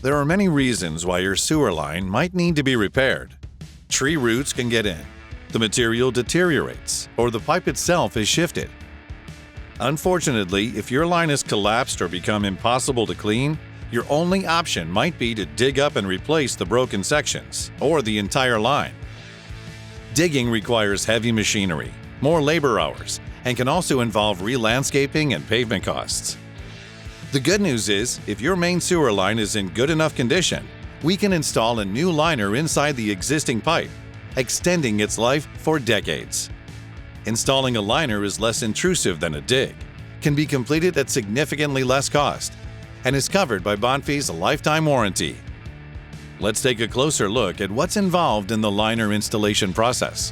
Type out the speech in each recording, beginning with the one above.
There are many reasons why your sewer line might need to be repaired. Tree roots can get in, the material deteriorates, or the pipe itself is shifted. Unfortunately, if your line has collapsed or become impossible to clean, your only option might be to dig up and replace the broken sections, or the entire line. Digging requires heavy machinery, more labor hours, and can also involve re-landscaping and pavement costs. The good news is, if your main sewer line is in good enough condition, we can install a new liner inside the existing pipe, extending its life for decades. Installing a liner is less intrusive than a dig, can be completed at significantly less cost, and is covered by Bonfe's lifetime warranty. Let's take a closer look at what's involved in the liner installation process.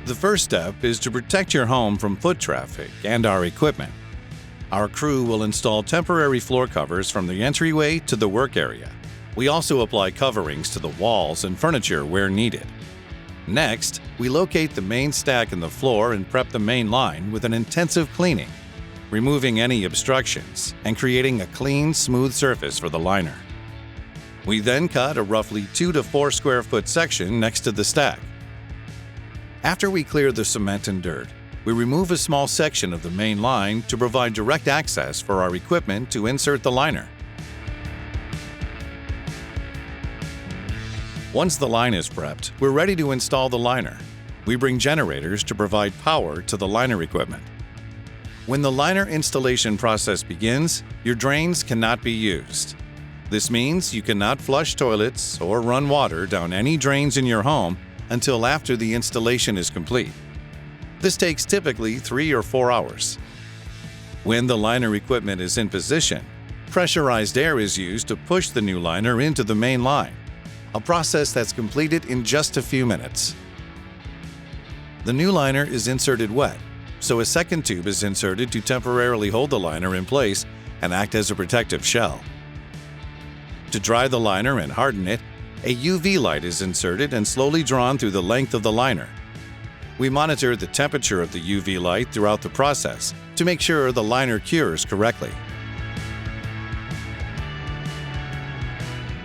The first step is to protect your home from foot traffic and our equipment. Our crew will install temporary floor covers from the entryway to the work area. We also apply coverings to the walls and furniture where needed. Next, we locate the main stack in the floor and prep the main line with an intensive cleaning, removing any obstructions and creating a clean, smooth surface for the liner. We then cut a roughly 2 to 4 square foot section next to the stack. After we clear the cement and dirt, we remove a small section of the main line to provide direct access for our equipment to insert the liner. Once the line is prepped, we're ready to install the liner. We bring generators to provide power to the liner equipment. When the liner installation process begins, your drains cannot be used. This means you cannot flush toilets or run water down any drains in your home until after the installation is complete. This takes typically 3 or 4 hours. When the liner equipment is in position, pressurized air is used to push the new liner into the main line, a process that's completed in just a few minutes. The new liner is inserted wet, so a second tube is inserted to temporarily hold the liner in place and act as a protective shell. To dry the liner and harden it, a UV light is inserted and slowly drawn through the length of the liner. We monitor the temperature of the UV light throughout the process to make sure the liner cures correctly.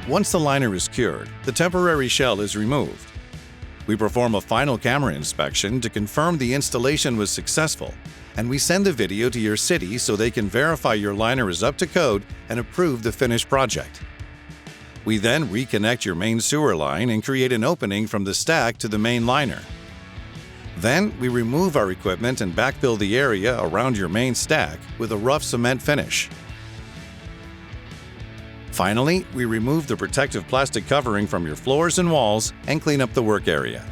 Once the liner is cured, the temporary shell is removed. We perform a final camera inspection to confirm the installation was successful, and we send the video to your city so they can verify your liner is up to code and approve the finished project. We then reconnect your main sewer line and create an opening from the stack to the main liner. Then, we remove our equipment and backfill the area around your main stack with a rough cement finish. Finally, we remove the protective plastic covering from your floors and walls and clean up the work area.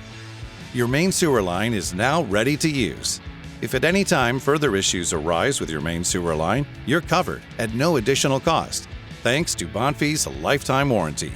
Your main sewer line is now ready to use. If at any time further issues arise with your main sewer line, you're covered at no additional cost, thanks to Bonfe's lifetime warranty.